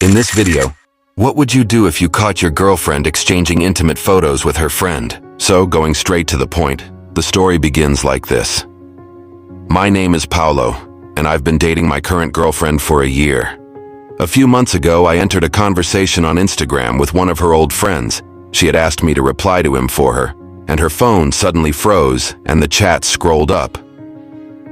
In this video, what would you do if you caught your girlfriend exchanging intimate photos with her friend? So, going straight to the point, the story begins like this. My name is Paolo, and I've been dating my current girlfriend for a year. A few months ago, I entered a conversation on Instagram with one of her old friends. She had asked me to reply to him for her, and her phone suddenly froze and the chat scrolled up.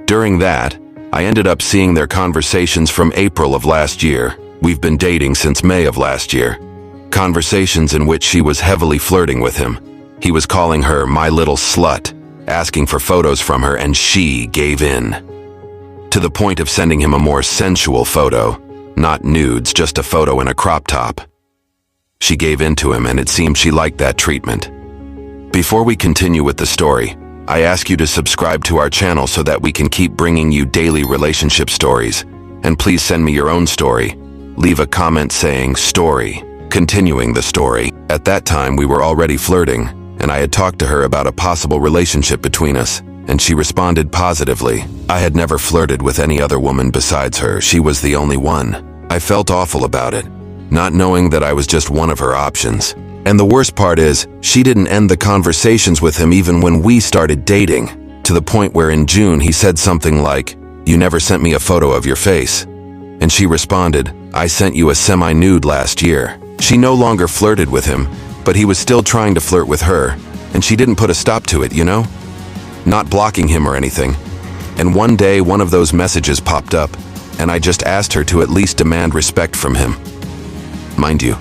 During that, I ended up seeing their conversations from April of last year. We've been dating since May of last year. Conversations in which she was heavily flirting with him. He was calling her my little slut, asking for photos from her, and she gave in. To the point of sending him a more sensual photo, not nudes, just a photo in a crop top. She gave in to him, and it seemed she liked that treatment. Before we continue with the story, I ask you to subscribe to our channel so that we can keep bringing you daily relationship stories. And please send me your own story. Leave a comment saying story. Continuing the story. At that time, we were already flirting, and I had talked to her about a possible relationship between us, and she responded positively. I had never flirted with any other woman besides her. She was the only one. I felt awful about it, not knowing that I was just one of her options. And the worst part is, she didn't end the conversations with him even when we started dating, to the point where in June he said something like, "You never sent me a photo of your face." And she responded, "I sent you a semi-nude last year." She no longer flirted with him, but he was still trying to flirt with her, and she didn't put a stop to it, you know? Not blocking him or anything. And one day, one of those messages popped up, and I just asked her to at least demand respect from him. Mind you,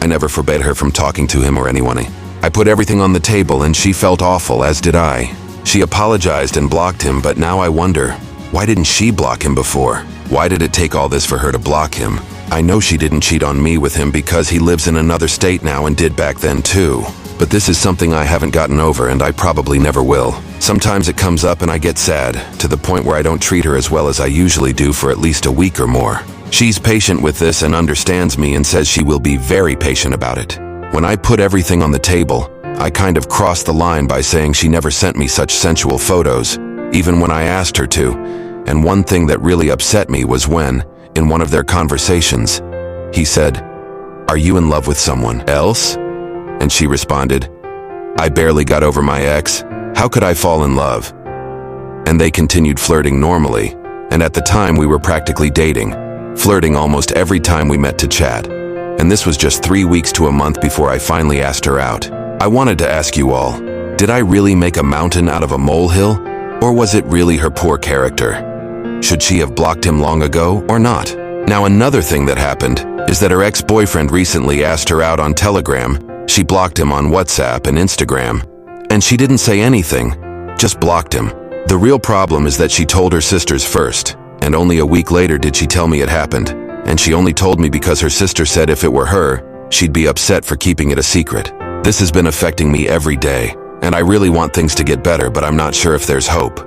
I never forbade her from talking to him or anyone. I put everything on the table, and she felt awful, as did I. She apologized and blocked him, but now I wonder, why didn't she block him before? Why did it take all this for her to block him? I know she didn't cheat on me with him because he lives in another state now and did back then too. But this is something I haven't gotten over, and I probably never will. Sometimes it comes up and I get sad, to the point where I don't treat her as well as I usually do for at least a week or more. She's patient with this and understands me and says she will be very patient about it. When I put everything on the table, I kind of crossed the line by saying she never sent me such sensual photos, even when I asked her to. And one thing that really upset me was when, in one of their conversations, he said, "Are you in love with someone else?" And she responded, "I barely got over my ex. How could I fall in love?" And they continued flirting normally, and at the time we were practically dating, flirting almost every time we met to chat. And this was just 3 weeks to a month before I finally asked her out. I wanted to ask you all, did I really make a mountain out of a molehill? Or was it really her poor character? Should she have blocked him long ago or not? Now, another thing that happened is that her ex-boyfriend recently asked her out on Telegram. She blocked him on WhatsApp and Instagram, and she didn't say anything, just blocked him. The real problem is that she told her sisters first, and only a week later did she tell me it happened. And she only told me because her sister said if it were her, she'd be upset for keeping it a secret. This has been affecting me every day, and I really want things to get better, but I'm not sure if there's hope.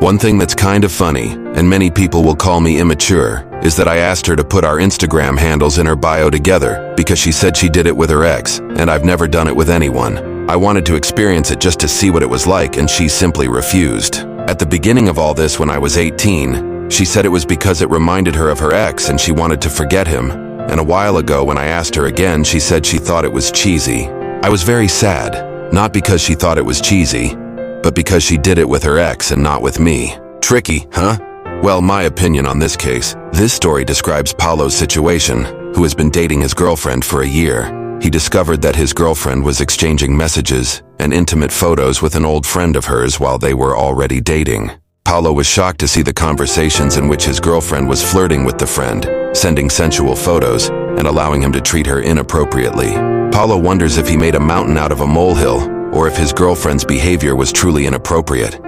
One thing that's kind of funny, and many people will call me immature, is that I asked her to put our Instagram handles in her bio together because she said she did it with her ex, and I've never done it with anyone. I wanted to experience it just to see what it was like, and she simply refused. At the beginning of all this, when I was 18, she said it was because it reminded her of her ex and she wanted to forget him. And a while ago, when I asked her again, she said she thought it was cheesy. I was very sad, not because she thought it was cheesy, but because she did it with her ex and not with me. Tricky, huh? Well, my opinion on this case. This story describes Paolo's situation, who has been dating his girlfriend for a year. He discovered that his girlfriend was exchanging messages and intimate photos with an old friend of hers while they were already dating. Paolo was shocked to see the conversations in which his girlfriend was flirting with the friend, sending sensual photos, and allowing him to treat her inappropriately. Paolo wonders if he made a mountain out of a molehill, or if his girlfriend's behavior was truly inappropriate.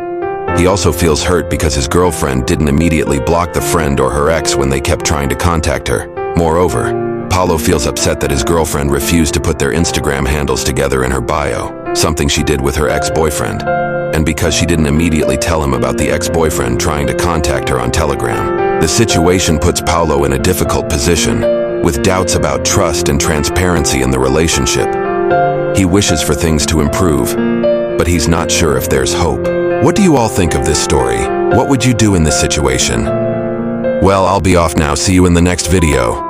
He also feels hurt because his girlfriend didn't immediately block the friend or her ex when they kept trying to contact her. Moreover, Paolo feels upset that his girlfriend refused to put their Instagram handles together in her bio, something she did with her ex-boyfriend, and because she didn't immediately tell him about the ex-boyfriend trying to contact her on Telegram. The situation puts Paolo in a difficult position, with doubts about trust and transparency in the relationship. He wishes for things to improve, but he's not sure if there's hope. What do you all think of this story? What would you do in this situation? Well, I'll be off now. See you in the next video.